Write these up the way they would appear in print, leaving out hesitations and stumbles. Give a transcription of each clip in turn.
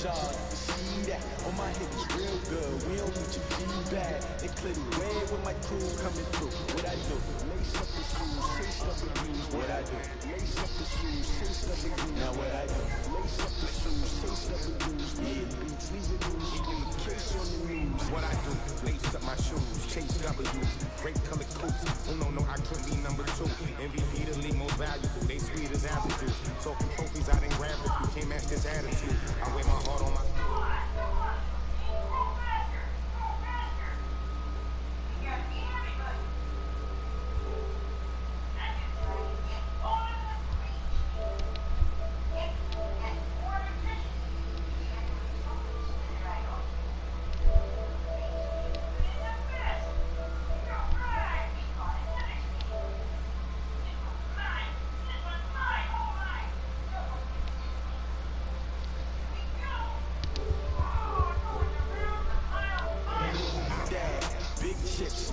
jog, see that. On my hip is real good, we don't need your feedback. They clear the way with my crew coming through. What I do? Lace up the shoes, say stuff with blues. What I do? Lace up the shoes, say stuff with blues. Now what I do? Lace up the shoes, say stuff with blues. Yeah, beats, leave it loose. Case on the news. What I do? Lace up my shoes, chase W's, great color coats. Oh no, I could be number 2. MVP the league most valuable. They sweet as apple juice. Talking trophies, I didn't grab it. You can't match this attitude. I wear my heart on my.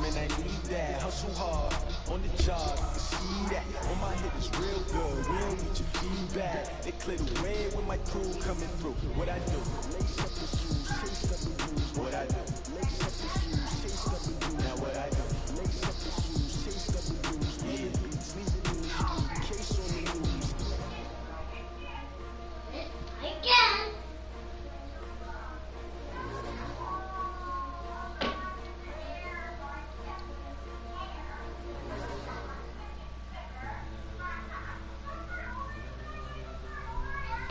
Man, I need that. Hustle hard on the job. See that. On my hip is real good. We don't need your feedback. They clear the way with my crew coming through. What I do? Lace up the shoes, chase up the blues. What I do? Lace up the shoes, chase up the blues. Now what I do? Lace up the shoes, chase up the blues. Yeah, beats, leave it in the street. Case on the news. Again.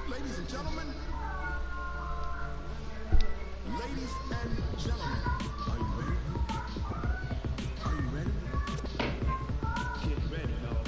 Ladies and gentlemen, are you ready? Are you ready? Get ready, dog.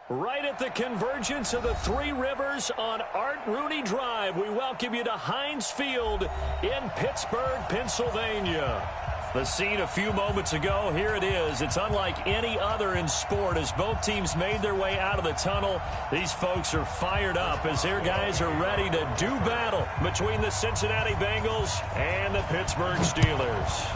Right at the convergence of the Three Rivers on Art Rooney Drive, we welcome you to Heinz Field in Pittsburgh, Pennsylvania. The scene a few moments ago, here it is. It's unlike any other in sport as both teams made their way out of the tunnel. These folks are fired up as their guys are ready to do battle between the Cincinnati Bengals and the Pittsburgh Steelers.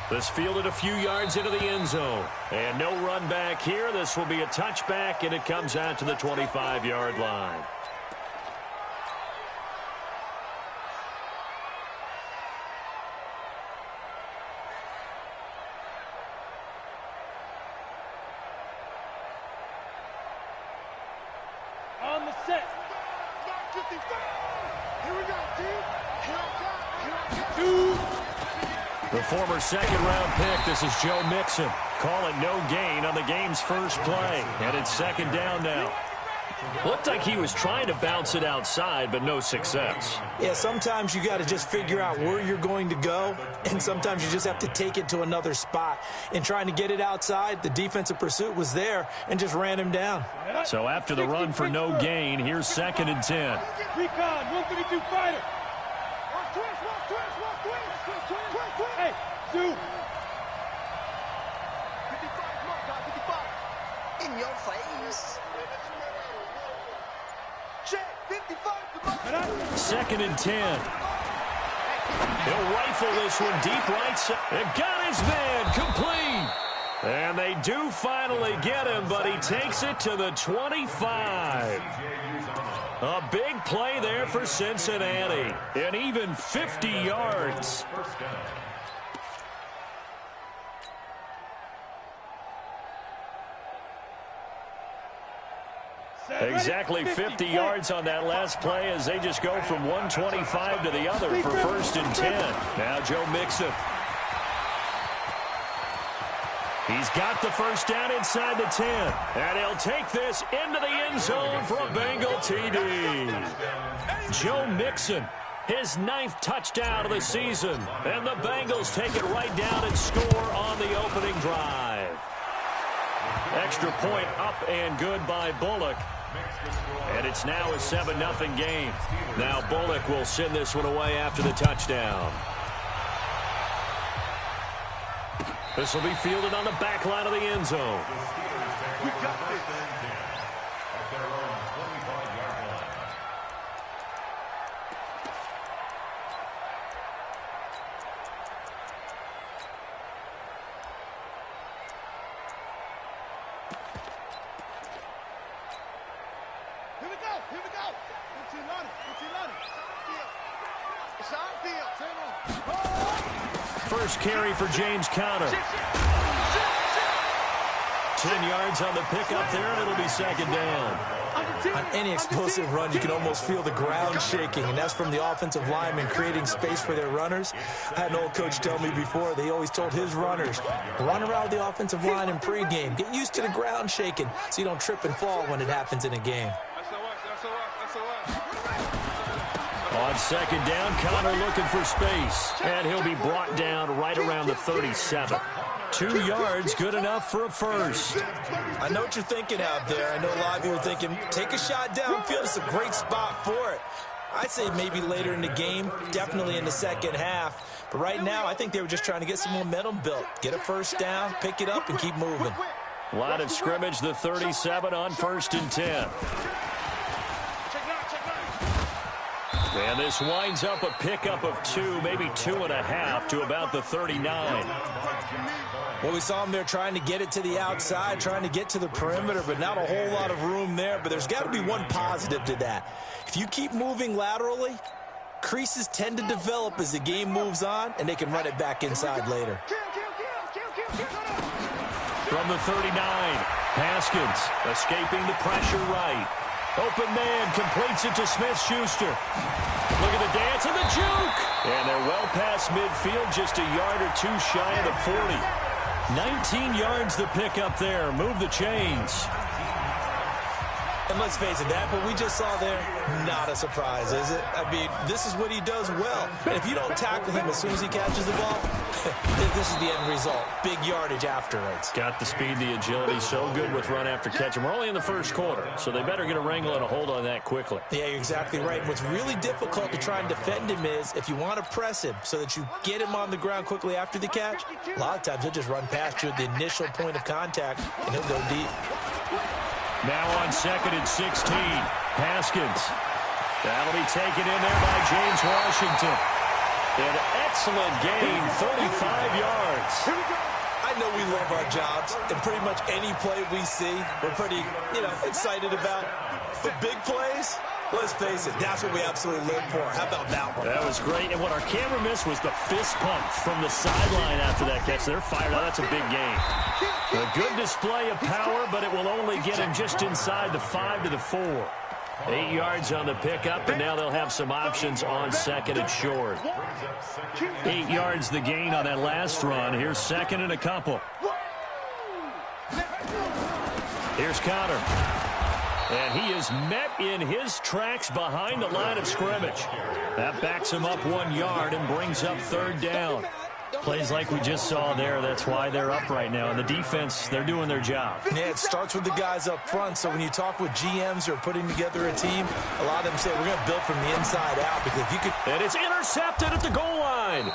This fielded a few yards into the end zone. And no run back here. This will be a touchback, and it comes out to the 25-yard line. On the set. Here we go, team. Here The former second-round pick, this is Joe Mixon. Call it no gain on the game's first play. And it's second down now. Looked like he was trying to bounce it outside, but no success. Yeah, sometimes you got to just figure out where you're going to go, and sometimes you just have to take it to another spot. In trying to get it outside, the defensive pursuit was there and just ran him down. So after the run for no gain, here's second and 10. Recon, 132 fighter. Hey, Zoo. 55, in your face. Check, 55. Second and 10. He'll rifle this one deep right side. It got his man complete. And they do finally get him, but he takes it to the 25. A big play there for Cincinnati. And even 50 yards. Set. Exactly 50 yards on that last play as they just go from 125 to the other for 1st and 10. Now Joe Mixon. He's got the first down inside the 10. And he'll take this into the end zone for a Bengal TD. Joe Mixon, his 9th touchdown of the season. And the Bengals take it right down and score on the opening drive. Extra point up and good by Bullock. And it's now a 7-0 game. Now Bullock will send this one away after the touchdown. This will be fielded on the back line of the end zone. We got this. Here we go. Here we go. It's on field. First carry for James Conner. 10 yards on the pickup there, and it'll be 2nd down. On any explosive run, you can almost feel the ground shaking, and that's from the offensive linemen creating space for their runners. I had an old coach tell me before, they always told his runners, run around the offensive line in pregame. Get used to the ground shaking so you don't trip and fall when it happens in a game. On 2nd down, Conner looking for space, and he'll be brought down right around the 37. 2 yards, good enough for a first. I know what you're thinking out there. I know a lot of you are thinking, take a shot downfield. It's a great spot for it. I'd say maybe later in the game, definitely in the second half. But right now, I think they were just trying to get some momentum built. Get a first down, pick it up, and keep moving. Line of scrimmage, the 37 on 1st and 10. And this winds up a pickup of 2, maybe 2.5 to about the 39. Well, we saw him there trying to get it to the outside, trying to get to the perimeter, but not a whole lot of room there. But there's got to be one positive to that. If you keep moving laterally, creases tend to develop as the game moves on, and they can run it back inside later. From the 39, Haskins escaping the pressure right. Open man completes it to Smith-Schuster. Look at the dance and the juke. And they're well past midfield, just a yard or 2 shy of the 40. 19 yards the pickup there. Move the chains. And let's face it, that what we just saw there, not a surprise, is it? I mean, this is what he does well. And if you don't tackle him as soon as he catches the ball, this is the end result. Big yardage afterwards. Got the speed, the agility, so good with run after catch. And we're only in the first quarter, so they better get a wrangle and a hold on that quickly. Yeah, you're exactly right. What's really difficult to try and defend him is if you want to press him so that you get him on the ground quickly after the catch, a lot of times he'll just run past you at the initial point of contact, and he'll go deep. Now on 2nd and 16, Haskins. That'll be taken in there by James Washington. An excellent gain, 35 yards. I know we love our jobs, and pretty much any play we see, we're pretty, excited about. But big plays, let's face it, that's what we absolutely live for. How about that one? That was great, and what our camera missed was the fist pump from the sideline after that catch. They're fired out. That's a big gain. A good display of power, but it will only get him just inside the 5 to the 4. 8 yards on the pickup, and now they'll have some options on 2nd and short. 8 yards the gain on that last run. Here's 2nd and a couple. Here's Conner. And he is met in his tracks behind the line of scrimmage. That backs him up 1 yard and brings up 3rd down. Plays like we just saw there, that's why they're up right now. And the defense, they're doing their job. Yeah, it starts with the guys up front. So when you talk with GMs who are putting together a team, a lot of them say, we're going to build from the inside out. Because if you could... And it's intercepted at the goal line.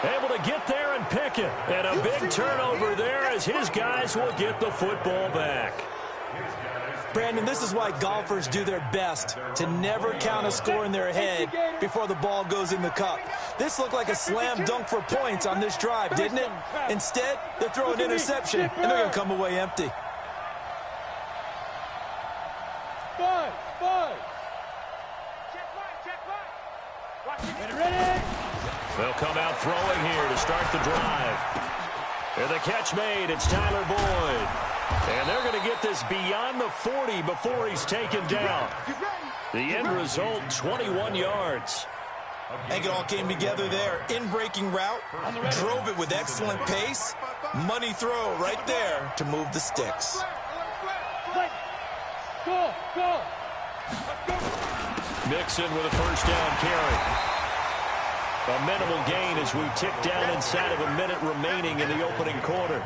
Able to get there and pick it. And a big turnover there as his guys will get the football back. Brandon, this is why golfers do their best to never count a score in their head before the ball goes in the cup. This looked like a slam dunk for points on this drive, didn't it? Instead, they throw an interception, and they're going to come away empty. Five. Ready? They'll come out throwing here to start the drive. And the catch made. It's Tyler Boyd. And they're going to get this beyond the 40 before he's taken down. The end result, 21 yards. I think it all came together there. In-breaking route, drove it with excellent pace. Money throw right there to move the sticks. Go, go. Mixon with a first down carry. A minimal gain as we tick down inside of a minute remaining in the opening quarter.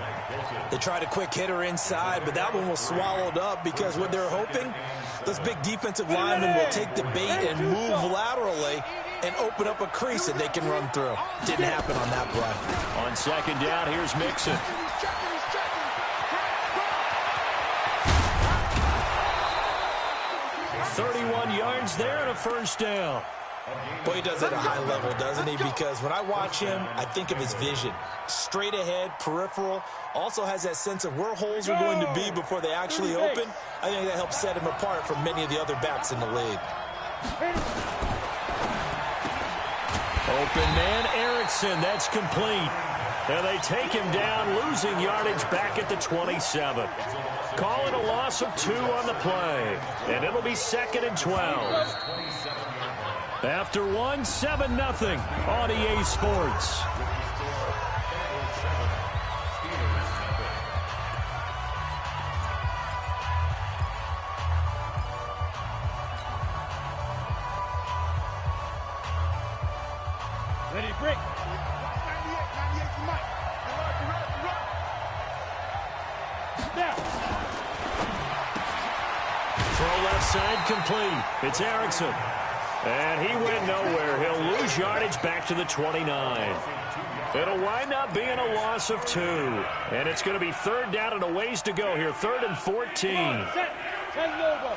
They tried a quick hitter inside, but that one was swallowed up because what they're hoping, those big defensive linemen will take the bait and move laterally and open up a crease that they can run through. Didn't happen on that play. On second down, here's Mixon. 31 yards there and a first down. Boy, he does it at a high level, doesn't he? Because when I watch him, I think of his vision. Straight ahead, peripheral. Also has that sense of where holes are going to be before they actually open. I think that helps set him apart from many of the other backs in the league. Open man, Erickson. That's complete. And they take him down, losing yardage back at the 27. Call it a loss of 2 on the play. And it'll be 2nd and 12. After 1, 7-0 on EA Sports. Ready, break. 98 to Mike. Now. Throw left side complete. It's Erickson. And he went nowhere. He'll lose yardage back to the 29. It'll wind up being a loss of 2. And it's going to be 3rd down and a ways to go here. 3rd and 14. Set. 10 logo.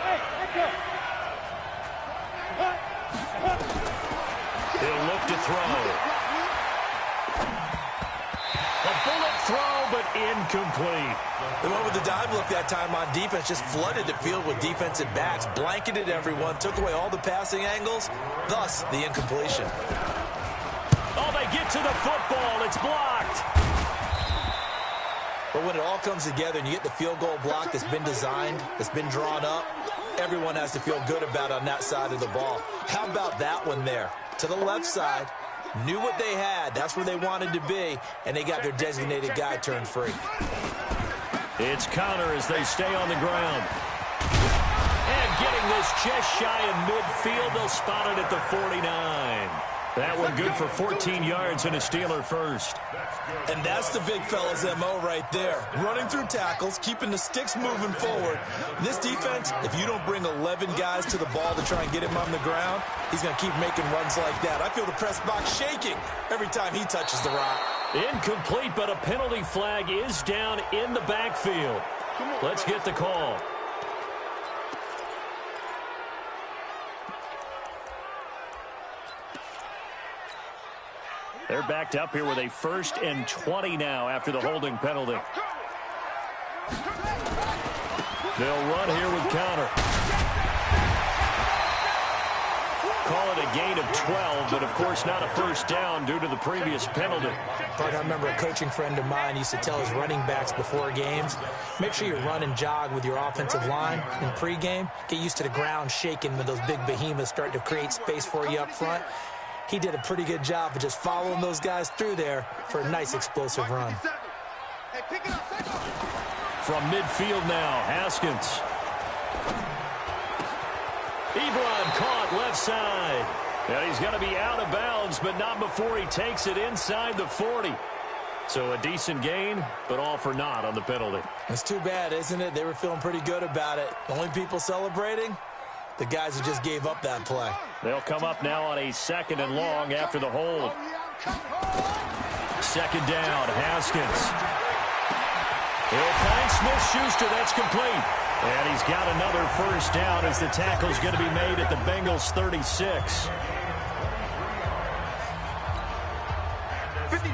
Hey, let's go. He'll look to throw. A bullet throw, but incomplete. They went with the dive look that time on defense, just flooded the field with defensive backs, blanketed everyone, took away all the passing angles, thus the incompletion. Oh, they get to the football. It's blocked. But when it all comes together and you get the field goal block that's been designed, that's been drawn up, everyone has to feel good about it on that side of the ball. How about that one there? To the left side, knew what they had, that's where they wanted to be, and they got their designated guy turned free. It's Connor as they stay on the ground. And getting this just shy of midfield, they'll spot it at the 49. That one good for 14 yards and a Steeler first. And that's the big fella's MO right there. Running through tackles, keeping the sticks moving forward. This defense, if you don't bring 11 guys to the ball to try and get him on the ground, he's going to keep making runs like that. I feel the press box shaking every time he touches the rock. Incomplete, but a penalty flag is down in the backfield. Let's get the call. They're backed up here with a 1st and 20 now after the holding penalty. They'll run here with Connor. Call it a gain of 12, but of course not a first down due to the previous penalty. But I remember a coaching friend of mine used to tell his running backs before games, make sure you run and jog with your offensive line in pregame. Get used to the ground shaking when those big behemoths start to create space for you up front. He did a pretty good job of just following those guys through there for a nice explosive run. From midfield now, Haskins. Ebron caught left side. And he's going to be out of bounds, but not before he takes it inside the 40. So a decent gain, but all for naught on the penalty. It's too bad, isn't it? They were feeling pretty good about it. The only people celebrating, the guys who just gave up that play. They'll come up now on a 2nd and long after the hold. 2nd down, Haskins. He'll find Smith-Schuster. That's complete. And he's got another first down as the tackle's going to be made at the Bengals 36.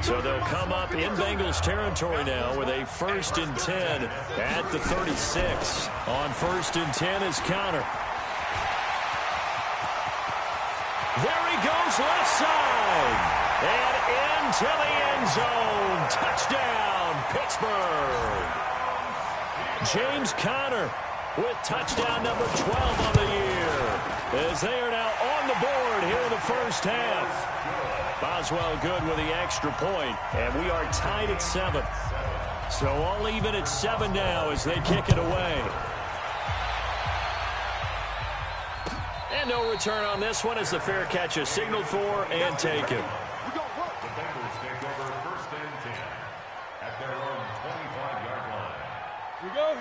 So they'll come up in Bengals territory now with a 1st and 10 at the 36. On 1st and 10 is Connor. There he goes left side. And into the end zone. Touchdown, Pittsburgh. James Conner with touchdown number 12 on the year, as they are now on the board here in the first half. Boswell good with the extra point, and we are tied at 7. So all even at 7 now as they kick it away. And no return on this one as the fair catch is signaled for and taken.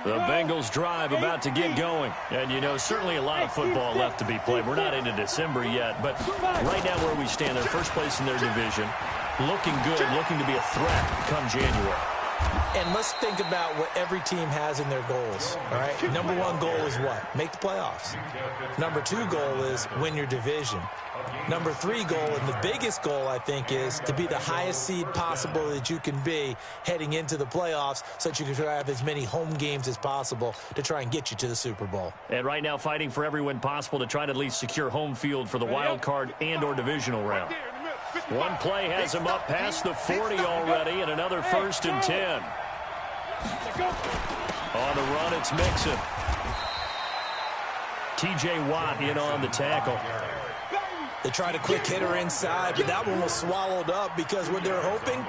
The Bengals drive about to get going. And, you know, certainly a lot of football left to be played. We're not into December yet, but right now where we stand, they're first place in their division. Looking good, looking to be a threat come January. And let's think about what every team has in their goals, all right? Number 1 goal is what? Make the playoffs. Number 2 goal is win your division. Number 3 goal, and the biggest goal, I think, is to be the highest seed possible that you can be heading into the playoffs so that you can have as many home games as possible to try and get you to the Super Bowl. And right now fighting for every win possible to try to at least secure home field for the wild card and or divisional round. One play has him up past the 40 already, and another 1st and 10. On the run, it's Mixon. T.J. Watt in on the tackle. They tried a quick hitter inside, but that one was swallowed up because what they're hoping,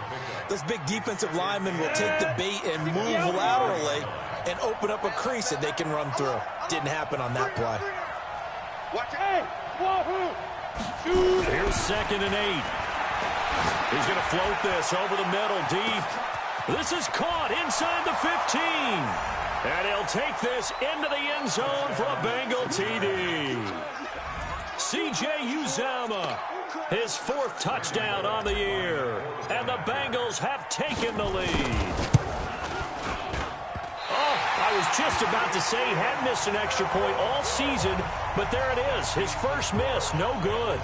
those big defensive linemen will take the bait and move laterally and open up a crease that they can run through. Didn't happen on that play. Here's 2nd and 8. He's going to float this over the middle deep. This is caught inside the 15. And he'll take this into the end zone for a Bengal TD. C.J. Uzomah, his 4th touchdown on the year. And the Bengals have taken the lead. Oh, I was just about to say he hadn't missed an extra point all season, but there it is. His first miss, no good.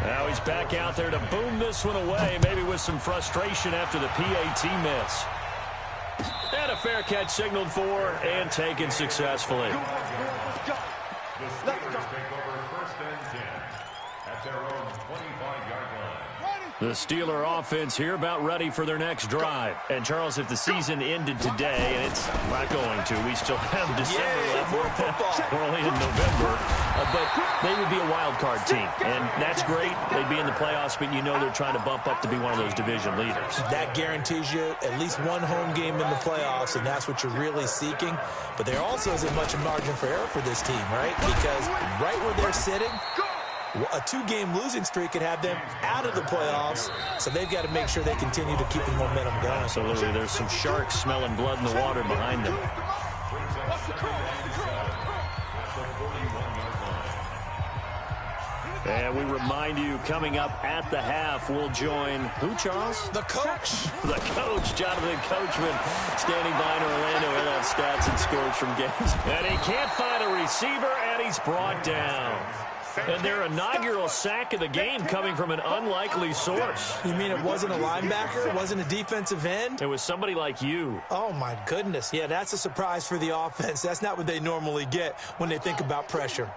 Now he's back out there to boom this one away, maybe with some frustration after the PAT miss. And a fair catch signaled for and taken successfully. The Steelers take over 1st and 10 at their own 25-yard line. The Steeler offense here about ready for their next drive. And, Charles, if the season ended today, and it's not going to, we still have December left. We're only in November. But they would be a wild card team. And that's great. They'd be in the playoffs, but you know they're trying to bump up to be one of those division leaders. That guarantees you at least one home game in the playoffs, and that's what you're really seeking. But there also isn't much margin for error for this team, right? Because right where they're sitting, a 2-game losing streak could have them out of the playoffs, so they've got to make sure they continue to keep the momentum going. Absolutely. There's some sharks smelling blood in the water behind them. And we remind you, coming up at the half, we'll join who, Charles? The coach. The coach, Jonathan Coachman, standing by in Orlando. He'll have stats and scores from games. And he can't find a receiver, and he's brought down. And their inaugural sack of the game coming from an unlikely source. You mean it wasn't a linebacker? It wasn't a defensive end? It was somebody like you. Oh, my goodness. Yeah, that's a surprise for the offense. That's not what they normally get when they think about pressure.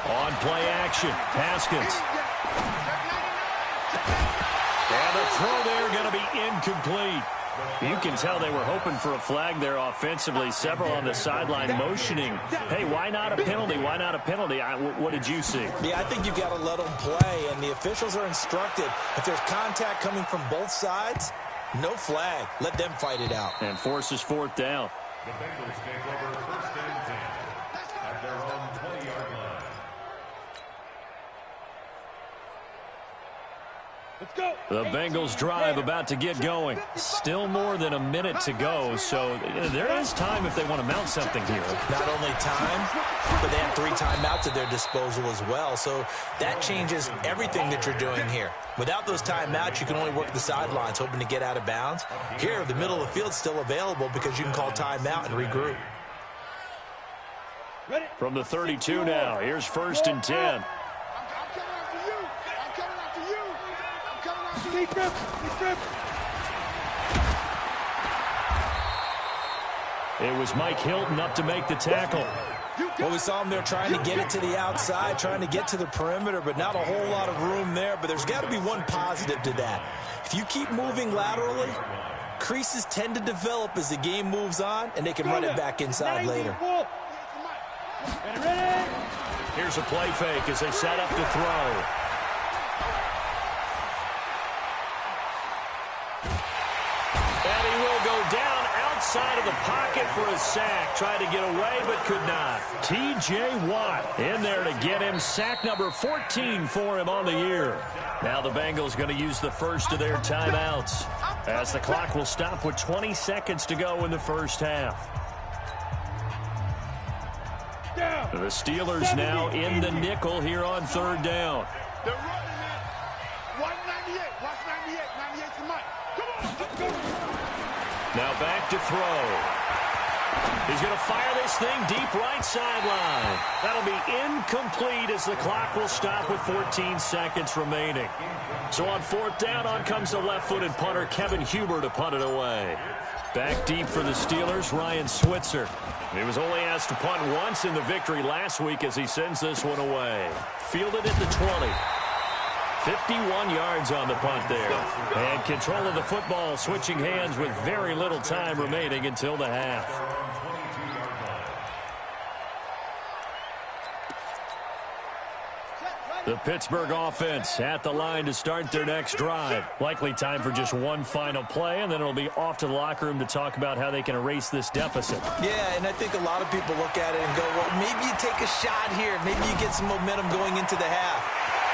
On play action, Haskins. And the throw there going to be incomplete. You can tell they were hoping for a flag there offensively. Several on the sideline motioning. Hey, why not a penalty? Why not a penalty? What did you see? Yeah, I think you've got to let them play, and the officials are instructed. If there's contact coming from both sides, no flag. Let them fight it out. And forces 4th down. The Bengals take over 1st and 10 at their own 20-yard line. Let's go. The Bengals drive about to get going. Still more than a minute to go, so there is time if they want to mount something here. Not only time, but they have 3 timeouts at their disposal as well, so that changes everything that you're doing here. Without those timeouts, you can only work the sidelines, hoping to get out of bounds. Here, the middle of the field's still available because you can call timeout and regroup. From the 32 now, here's 1st and 10. It was Mike Hilton up to make the tackle. Well, we saw him there trying to get it to the outside, trying to get to the perimeter, but not a whole lot of room there. But there's got to be one positive to that. If you keep moving laterally, creases tend to develop as the game moves on, and they can run it back inside later. Here's a play fake as they set up to throw. And he will go down outside of the pocket for a sack. Tried to get away, but could not. T.J. Watt in there to get him sack number 14 for him on the year. Now the Bengals going to use the first of their timeouts, as the clock will stop with 20 seconds to go in the first half. The Steelers now in the nickel here on third down. They're running it. Watch 98. Watch 98. 98 to Mike. Come on. Now back to throw. He's going to fire this thing deep right sideline. That'll be incomplete as the clock will stop with 14 seconds remaining. So on fourth down, on comes the left-footed punter, Kevin Huber, to punt it away. Back deep for the Steelers, Ryan Switzer. He was only asked to punt once in the victory last week as he sends this one away. Fielded at the 20. 51 yards on the punt there. And control of the football switching hands with very little time remaining until the half. The Pittsburgh offense at the line to start their next drive. Likely time for just one final play, and then it'll be off to the locker room to talk about how they can erase this deficit. Yeah, and I think a lot of people look at it and go, well, maybe you take a shot here. Maybe you get some momentum going into the half.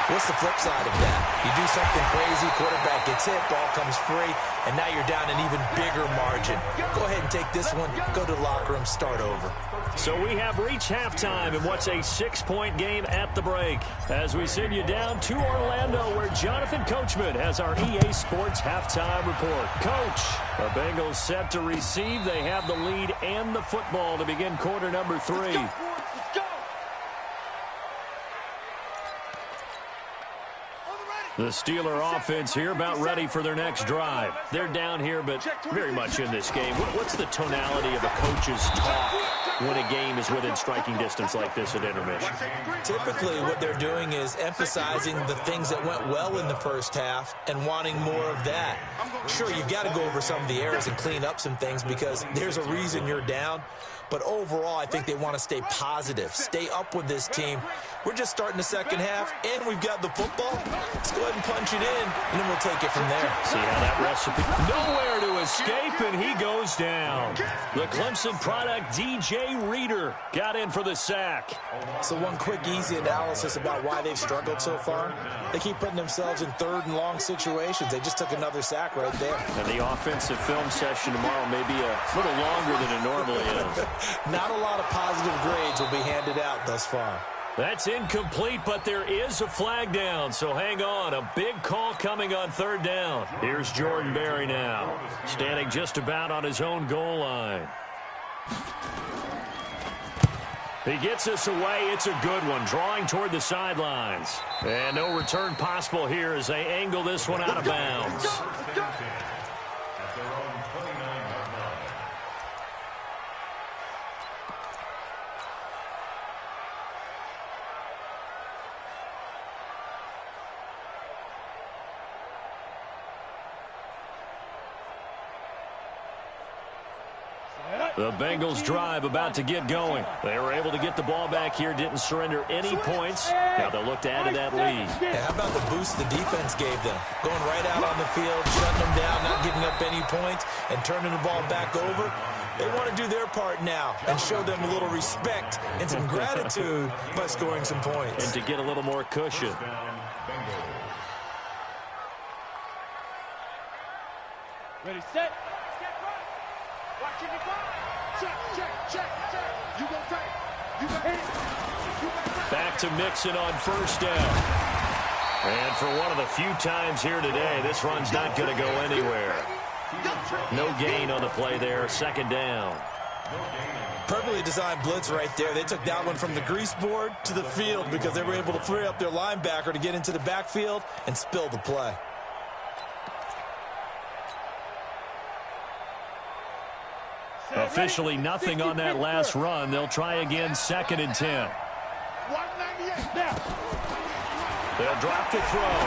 What's the flip side of that? You do something crazy, quarterback gets hit, ball comes free, and now you're down an even bigger margin. Go ahead and take this one, go to the locker room, start over. So we have reached halftime in what's a 6-point game at the break, as we send you down to Orlando, where Jonathan Coachman has our EA Sports halftime report. Coach, the Bengals set to receive. They have the lead and the football to begin quarter number 3. The Steeler offense here about ready for their next drive. They're down here, but very much in this game. What's the tonality of a coach's talk when a game is within striking distance like this at intermission? Typically, what they're doing is emphasizing the things that went well in the first half and wanting more of that. Sure, you've got to go over some of the errors and clean up some things because there's a reason you're down. But overall, I think they want to stay positive, stay up with this team. We're just starting the second half, and we've got the football. Let's go ahead and punch it in, and then we'll take it from there. See how that recipe... Nowhere to escape, and he goes down. The Clemson product, DJ Reader, got in for the sack. So one quick, easy analysis about why they've struggled so far. They keep putting themselves in third and long situations. They just took another sack right there. And the offensive film session tomorrow may be a little longer than it normally is. Not a lot of positive grades will be handed out thus far. That's incomplete, but there is a flag down, so hang on. A big call coming on third down. Here's Jordan Berry now, standing just about on his own goal line. He gets us away. It's a good one, drawing toward the sidelines. And no return possible here as they angle this one out of bounds. The Bengals drive about to get going. They were able to get the ball back here, didn't surrender any points. Now they'll look to add to that lead. Yeah, how about the boost the defense gave them? Going right out on the field, shutting them down, not giving up any points, and turning the ball back over. They want to do their part now and show them a little respect and some gratitude by scoring some points. And to get a little more cushion. Ready, set. Watching the ball. Check. You go tight. You go hit it. Back to Mixon on first down. And for one of the few times here today, this run's not going to go anywhere. No gain on the play there, second down. Perfectly designed blitz right there. They took that one from the grease board to the field because they were able to free up their linebacker to get into the backfield and spill the play. A Officially nothing on that last run. They'll try again, 2nd and 10. 198 now. They'll drop to throw.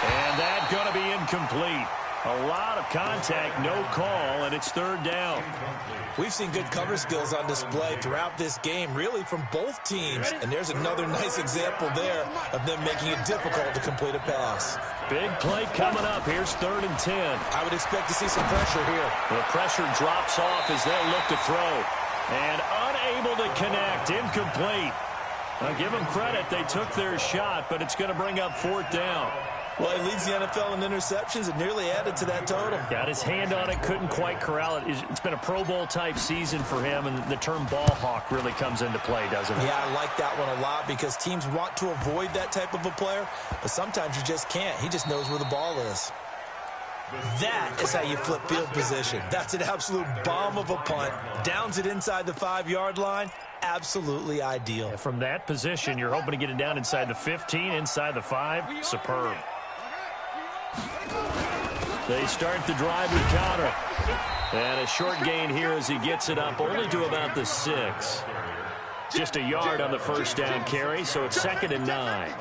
And that's going to be incomplete. A lot of contact, no call, and it's 3rd down. We've seen good cover skills on display throughout this game, really from both teams. And there's another nice example there of them making it difficult to complete a pass. Big play coming up. Here's 3rd and 10. I would expect to see some pressure here. The pressure drops off as they'll look to throw. And unable to connect, incomplete. Now give them credit, they took their shot, but it's going to bring up 4th down. Well, he leads the NFL in interceptions and nearly added to that total. Got his hand on it, couldn't quite corral it. It's been a Pro Bowl-type season for him, and the term ball hawk really comes into play, doesn't it? Yeah, I like that one a lot because teams want to avoid that type of a player, but sometimes you just can't. He just knows where the ball is. That is how you flip field position. That's an absolute bomb of a punt. Downs it inside the 5-yard line. Absolutely ideal. From that position, you're hoping to get it down inside the 15, inside the 5. Superb. They start the drive with Conner. And a short gain here as he gets it up only to about the 6. Just a yard on the first down carry, so it's 2nd and 9.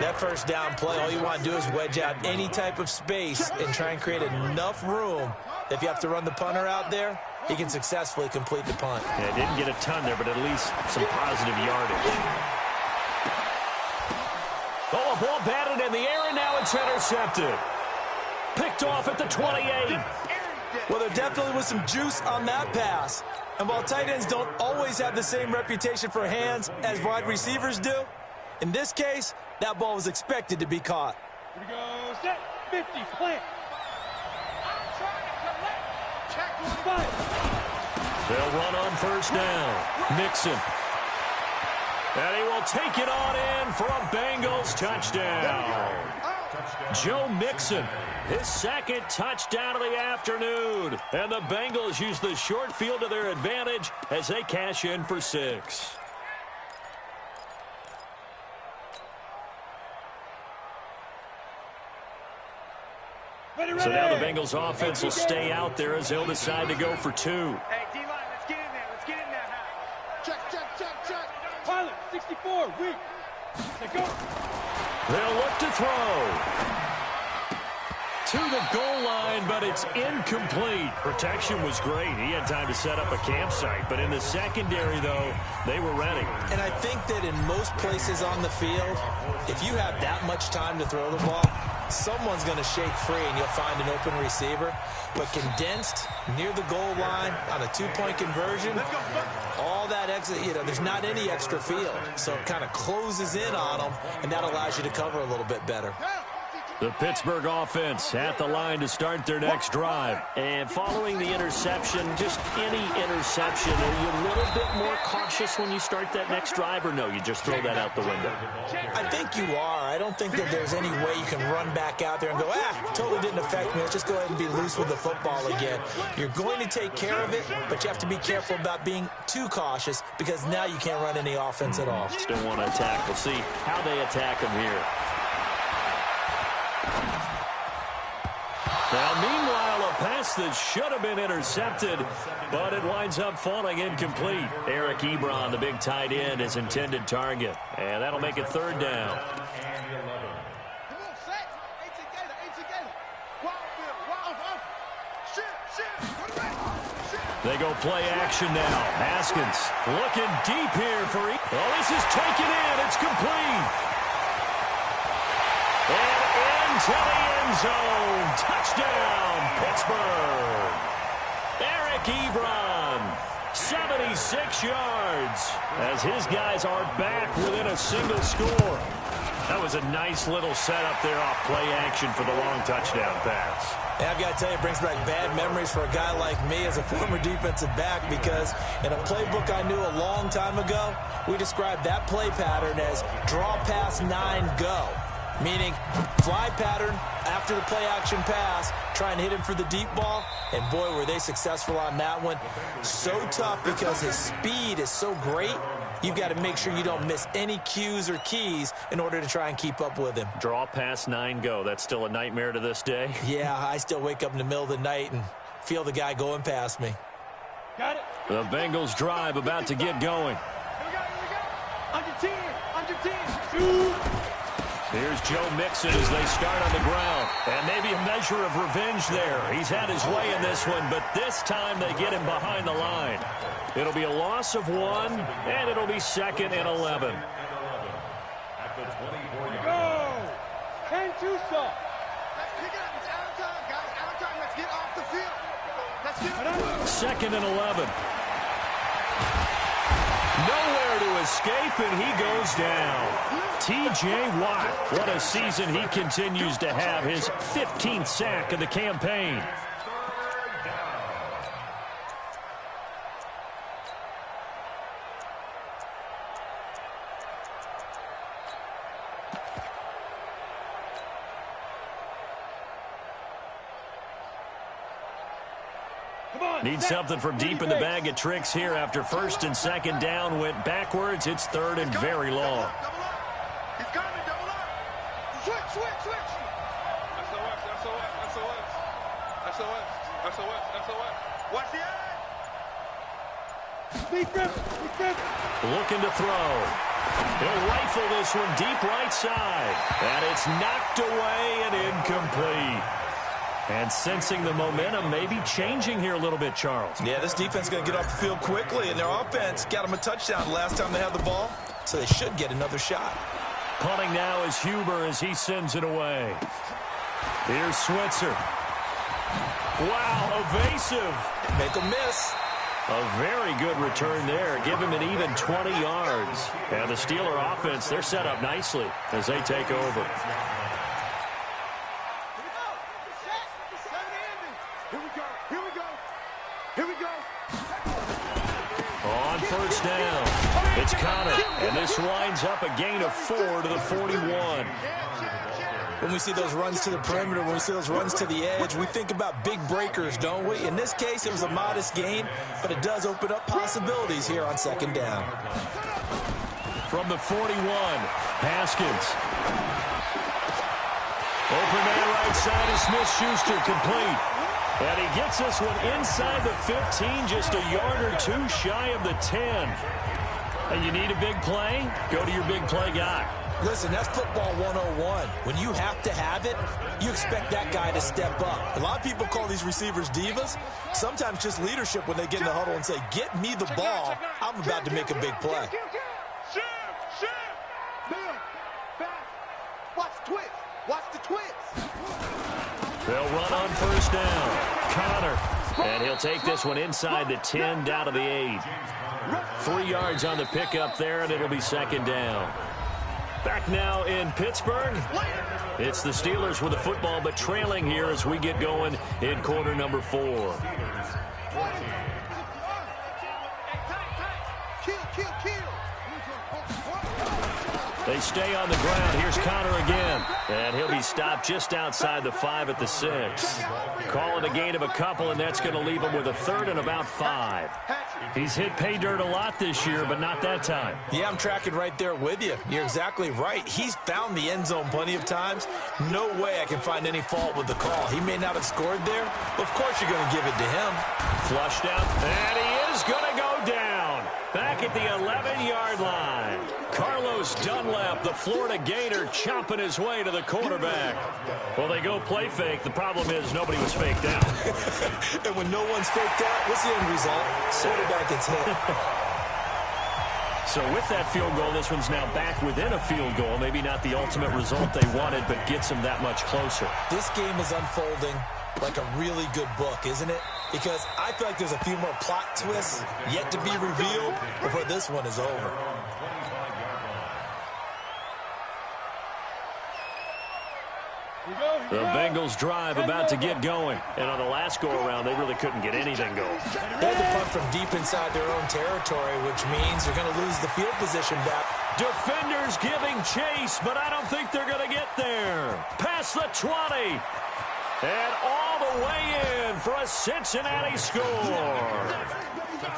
That first down play, all you want to do is wedge out any type of space and try and create enough room. If you have to run the punter out there, he can successfully complete the punt. Yeah, didn't get a ton there, but at least some positive yardage. Oh, a ball batted in the air, and now it's intercepted. Picked off at the 28. Well, there definitely was some juice on that pass. And while tight ends don't always have the same reputation for hands as wide receivers do, in this case, that ball was expected to be caught. Here we go. Set. 50. Plant. I'm trying to collect. Check one fight. They'll run on first down. Mixon. And he will take it on in for a Bengals touchdown. Joe Mixon, his 2nd touchdown of the afternoon. And the Bengals use the short field to their advantage as they cash in for 6. So now the Bengals offense will stay out there as they'll decide to go for 2. Hey, D-line, let's get in there. Let's get in there. Check. Pilot, 64, weak. They go. They'll look to throw. To the goal line, but it's incomplete. Protection was great. He had time to set up a campsite, but in the secondary, though, they were ready. And I think that in most places on the field, if you have that much time to throw the ball, someone's going to shake free and you'll find an open receiver. But condensed near the goal line on a 2-point conversion, all that extra, there's not any extra field. So it kind of closes in on them, and that allows you to cover a little bit better. The Pittsburgh offense at the line to start their next drive. And following the interception, just any interception, are you a little bit more cautious when you start that next drive, or no, you just throw that out the window? I think you are. I don't think that there's any way you can run back out there and go, totally didn't affect me. Let's just go ahead and be loose with the football again. You're going to take care of it, but you have to be careful about being too cautious because now you can't run any offense at all. Still want to attack. We'll see how they attack them here. Now, meanwhile, a pass that should have been intercepted, but it winds up falling incomplete. Eric Ebron, the big tight end, is intended target, and that'll make it 3rd down. They go play action now. Haskins looking deep here for this is taken in. It's complete. And into the end zone. Touchdown, Pittsburgh. Eric Ebron, 76 yards, as his guys are back within a single score. That was a nice little setup there off play action for the long touchdown pass. Yeah, I've got to tell you, it brings back bad memories for a guy like me as a former defensive back because in a playbook I knew a long time ago, we described that play pattern as draw pass 9 go. Meaning fly pattern after the play action pass, try and hit him for the deep ball, and boy, were they successful on that one. So tough because his speed is so great, you've got to make sure you don't miss any cues or keys in order to try and keep up with him. Draw pass 9 go. That's still a nightmare to this day? Yeah, I still wake up in the middle of the night and feel the guy going past me. Got it. The Bengals drive about to get going. Here we go. Under 10. Under 10. Shoot. Here's Joe Mixon as they start on the ground. And maybe a measure of revenge there. He's had his way in this one, but this time they get him behind the line. It'll be a loss of 1, and it'll be 2nd and 11. Go. 10-2 stop. Let's pick it up. It's out of time, guys. Out of time. Let's get off the field. Let's get it. 2nd and 11. Nowhere to escape, and he goes down. T.J. Watt, what a season he continues to have. His 15th sack of the campaign. Need something from deep in the bag of tricks here after 1st and 2nd down went backwards. It's 3rd and very long. Double up. He's coming. Double up. Switch. SOS. Watch the edge. Speed grip. Looking to throw. He'll rifle this one deep right side. And it's knocked away and incomplete. And sensing the momentum may be changing here a little bit, Charles. Yeah, this defense is going to get off the field quickly, and their offense got them a touchdown the last time they had the ball, so they should get another shot. Punting now is Huber as he sends it away. Here's Switzer. Wow, evasive. Make them miss. A very good return there. Give him an even 20 yards. And the Steeler offense, they're set up nicely as they take over. On 1st down, it's Connor, and this winds up a gain of 4 to the 41. When we see those runs to the perimeter, when we see those runs to the edge, we think about big breakers, don't we? In this case, it was a modest gain, but it does open up possibilities here on 2nd down. From the 41, Haskins. Open man right side of Smith-Schuster, complete. And he gets this one inside the 15, just a yard or 2 shy of the 10. And you need a big play? Go to your big play guy. Listen, that's football 101. When you have to have it, you expect that guy to step up. A lot of people call these receivers divas. Sometimes just leadership when they get in the huddle and say, get me the ball. I'm about to make a big play. Watch the twist. They'll run on 1st down. Connor. And he'll take this one inside the 10 down to the 8. 3 yards on the pickup there, and it'll be 2nd down. Back now in Pittsburgh. It's the Steelers with the football, but trailing here as we get going in quarter number 4. They stay on the ground. Here's Connor again. And he'll be stopped just outside the 5 at the 6. Call it a gain of a couple, and that's going to leave him with a 3rd and about 5. He's hit pay dirt a lot this year, but not that time. Yeah, I'm tracking right there with you. You're exactly right. He's found the end zone plenty of times. No way I can find any fault with the call. He may not have scored there, but of course you're going to give it to him. Flushed out, and he is going to go down. Back at the 11-yard line. Carlos Dunlap, the Florida Gator, chopping his way to the quarterback. Well, they go play fake. The problem is nobody was faked out. And when no one's faked out, what's the end result? Quarterback gets hit. So with that field goal, this one's now back within a field goal. Maybe not the ultimate result they wanted, but gets them that much closer. This game is unfolding like a really good book, isn't it? Because I feel like there's a few more plot twists yet to be revealed before this one is over. The Bengals drive about to get going. And on the last go-around, they really couldn't get anything going. They had to punt from deep inside their own territory, which means they're going to lose the field position back. Defenders giving chase, but I don't think they're going to get there. Past the 20. And all the way in for a Cincinnati score.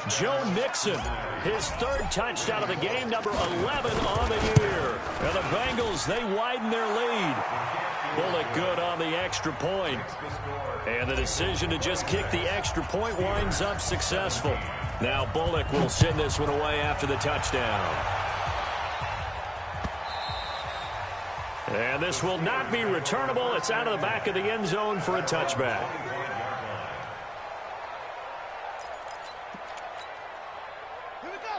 Joe Mixon, his 3rd touchdown of the game, number 11 on the year. And the Bengals, they widen their lead. Bullock good on the extra point. And the decision to just kick the extra point winds up successful. Now Bullock will send this one away after the touchdown. And this will not be returnable. It's out of the back of the end zone for a touchback.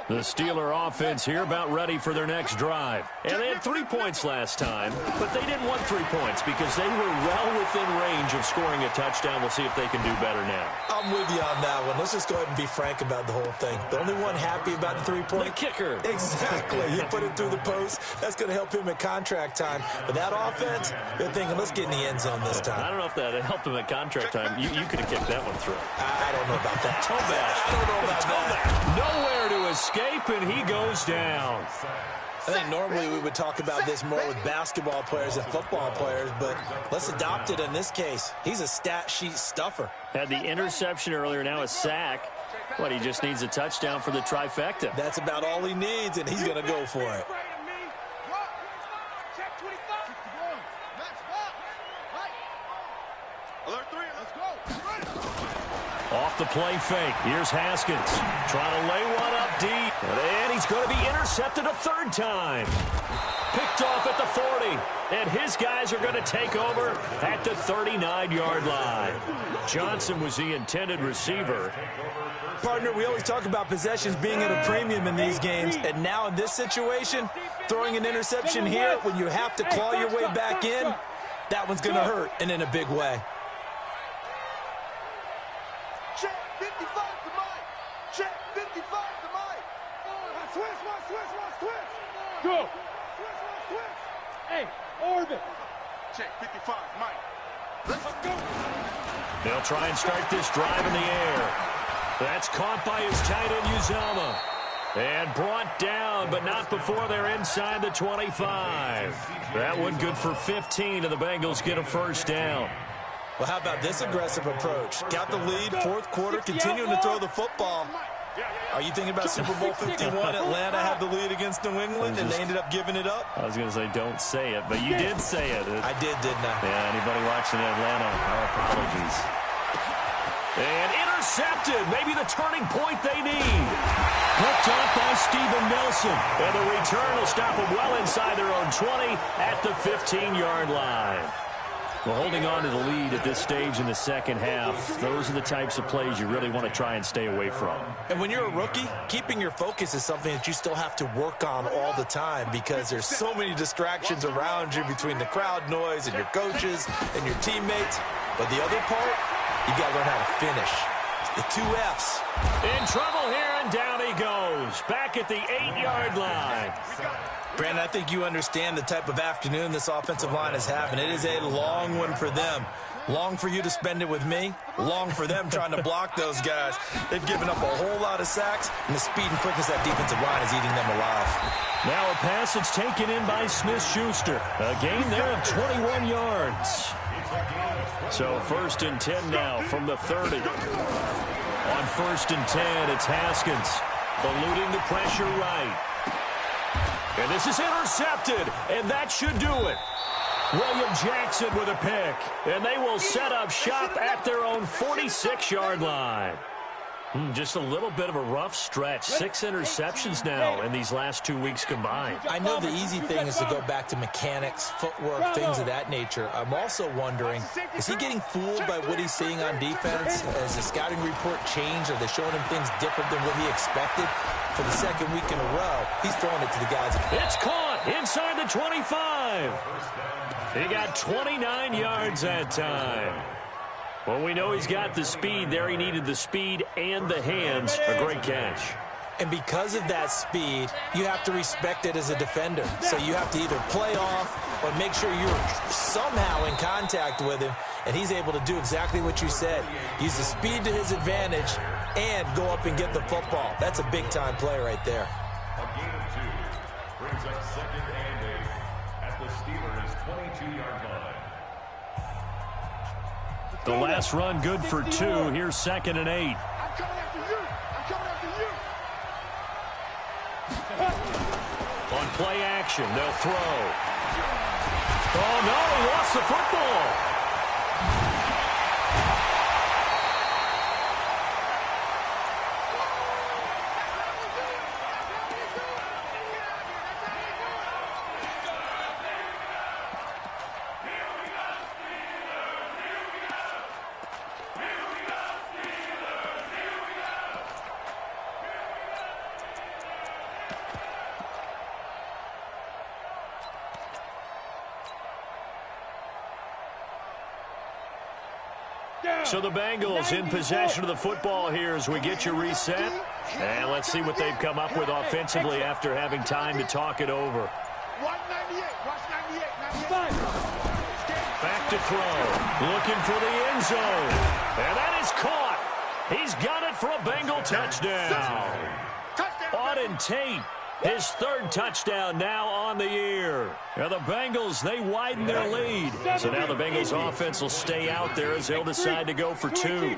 The Steeler offense here about ready for their next drive. And they had 3 points last time, but they didn't want 3 points because they were well within range of scoring a touchdown. We'll see if they can do better now. I'm with you on that one. Let's just go ahead and be frank about the whole thing. The only one happy about the 3-point. The kicker. Exactly. He put it through the post. That's going to help him at contract time. But that offense, they're thinking, let's get in the end zone this time. I don't know if that helped him at contract time. You could have kicked that one through. I don't know about that. Tobash. I don't know about that. Nowhere to escape, and he goes down. I think normally we would talk about this more with basketball players and football players, but let's adopt it in this case. He's a stat sheet stuffer. Had the interception earlier, now a sack. What, he just needs a touchdown for the trifecta. That's about all he needs, and he's going to go for it. Off the play fake. Here's Haskins. Trying to lay one up deep. And he's going to be intercepted a third time. Picked off at the 40. And his guys are going to take over at the 39-yard line. Johnson was the intended receiver. Partner, we always talk about possessions being at a premium in these games. And now in this situation, throwing an interception here when you have to claw your way back in, that one's going to hurt, and in a big way. Check 55 to Mike. Check 55 to Mike. Switch. Go. Switch. Hey, orbit. Check 55, Mike. Let's go. They'll try and start this drive in the air. That's caught by his tight end, Uzomah. And brought down, but not before they're inside the 25. That one good for 15, and the Bengals get a first down. Well, how about this aggressive approach? Got the lead, fourth quarter, continuing to throw the football. Are you thinking about Super Bowl 51? Atlanta had the lead against New England, and they ended up giving it up? I was going to say don't say it, but you did say it. I did, didn't I? Yeah, anybody watching Atlanta, our apologies. And intercepted, maybe the turning point they need. Picked up by Steven Nelson. And the return will stop them well inside their own 20 at the 15-yard line. Well, holding on to the lead at this stage in the second half, those are the types of plays you really want to try and stay away from. And when you're a rookie, keeping your focus is something that you still have to work on all the time because there's so many distractions around you between the crowd noise and your coaches and your teammates. But the other part, you got to learn how to finish. The 2 Fs. In trouble here, and down he goes. Back at the 8-yard line. Brandon, I think you understand the type of afternoon this offensive line is having. It is a long one for them. Long for you to spend it with me. Long for them trying to block those guys. They've given up a whole lot of sacks, and the speed and quickness of that defensive line is eating them alive. Now a pass that's taken in by Smith-Schuster. A gain there of 21 yards. So 1st and 10 now from the 30. On 1st and 10, it's Haskins. Eluding the pressure right. And this is intercepted, and that should do it. William Jackson with a pick, and they will set up shop at their own 46-yard line. Just a little bit of a rough stretch. 6 interceptions now in these last 2 weeks combined. I know the easy thing is to go back to mechanics, footwork, things of that nature. I'm also wondering, is he getting fooled by what he's seeing on defense? Has the scouting report changed? Are they showing him things different than what he expected? For the second week in a row, he's throwing it to the guys. It's caught inside the 25. He got 29 yards that time. Well, we know he's got the speed there. He needed the speed and the hands. A great catch. And because of that speed, you have to respect it as a defender. So you have to either play off or make sure you're somehow in contact with him, and he's able to do exactly what you said. Use the speed to his advantage and go up and get the football. That's a big-time play right there. A gain of 2 brings up 2nd and 8 at the Steelers' 22-yard line. The last run good for 2. Here's 2nd and 8. I'm coming after you. On play action, they'll throw. Oh, no, he lost the football. So the Bengals in possession of the football here as we get you reset. And let's see what they've come up with offensively after having time to talk it over. Back to throw. Looking for the end zone. And that is caught. He's got it for a Bengal touchdown. Auden Tate, his third touchdown now on the year. Now the Bengals, they widen their lead. So now the Bengals offense will stay out there as they'll decide to go for two.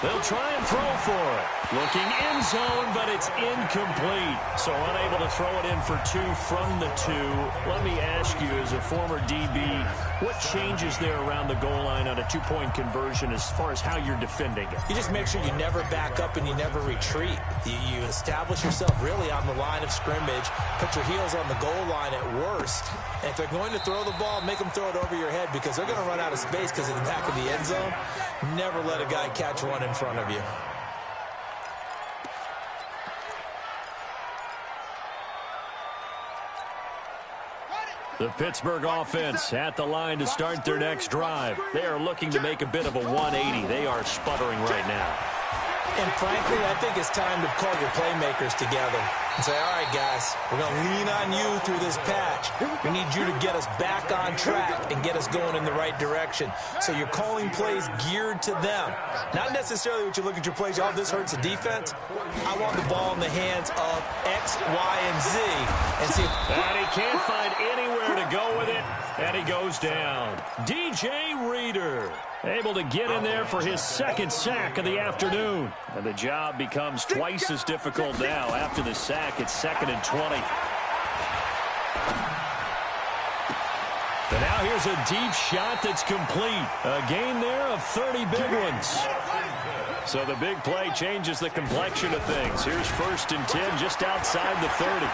They'll try and throw for it. Looking end zone, but it's incomplete. So unable to throw it in for two from the two. Let me ask you, as a former DB, what changes there around the goal line on a two-point conversion as far as how you're defending it? You just make sure you never back up and you never retreat. You establish yourself really on the line of scrimmage, put your heels on the goal line at worst. And if they're going to throw the ball, make them throw it over your head because they're going to run out of space because of the back of the end zone. Never let a guy catch one in front of you. The Pittsburgh offense at the line to start their next drive. They are looking to make a bit of a 180. They are sputtering right now. And frankly, I think it's time to call your playmakers together and say, all right, guys, we're going to lean on you through this patch. We need you to get us back on track and get us going in the right direction. So you're calling plays geared to them. Not necessarily what you look at your plays, oh, this hurts the defense. I want the ball in the hands of X, Y, and Z. And he can't find anywhere to go with it, and he goes down. DJ Reader able to get in there for his second sack of the afternoon. And the job becomes twice as difficult now. After the sack, it's 2nd and 20. And now here's a deep shot that's complete. A gain there of 30 big ones. So the big play changes the complexion of things. Here's 1st and 10 just outside the 30.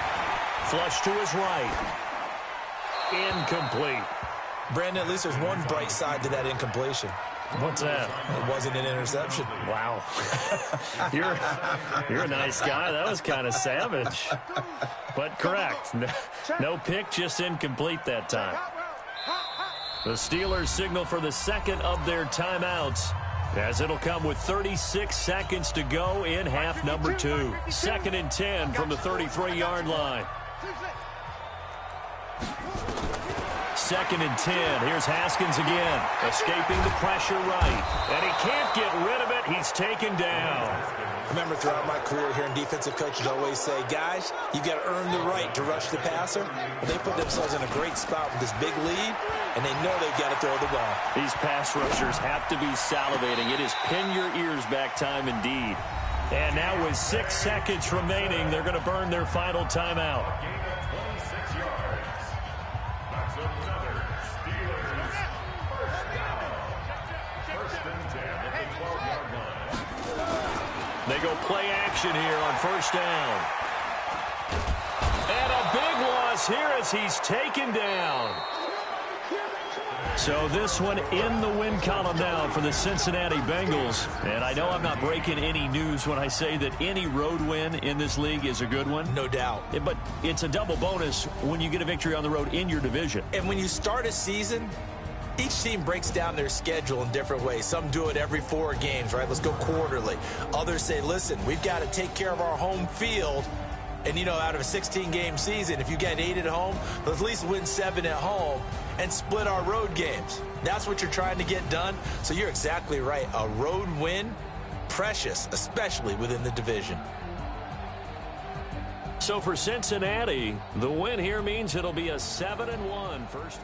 Flush to his right. Incomplete. Brandon, at least there's one bright side to that incompletion. What's that? It wasn't an interception. Wow. You're a nice guy. That was kind of savage. But correct. No pick, just incomplete that time. The Steelers signal for the second of their timeouts, as it'll come with 36 seconds to go in half number 2. 2nd and 10 from the 33-yard line. 2nd and 10. Here's Haskins again, escaping the pressure right. And he can't get rid of it. He's taken down. I remember throughout my career hearing defensive coaches always say, guys, you got to earn the right to rush the passer. But they put themselves in a great spot with this big lead, and they know they've got to throw the ball. These pass rushers have to be salivating. It is pin your ears back time indeed. And now with 6 seconds remaining, they're going to burn their final timeout. They go play action here on 1st down. And a big loss here as he's taken down. So this one in the win column now for the Cincinnati Bengals. And I know I'm not breaking any news when I say that any road win in this league is a good one. No doubt. But it's a double bonus when you get a victory on the road in your division. And when you start a season, each team breaks down their schedule in different ways. Some do it every 4 games, right? Let's go quarterly. Others say, listen, we've got to take care of our home field. And, you know, out of a 16-game season, if you get 8 at home, let's at least win 7 at home and split our road games. That's what you're trying to get done. So you're exactly right. A road win, precious, especially within the division. So for Cincinnati, the win here means it'll be a 7-1 first.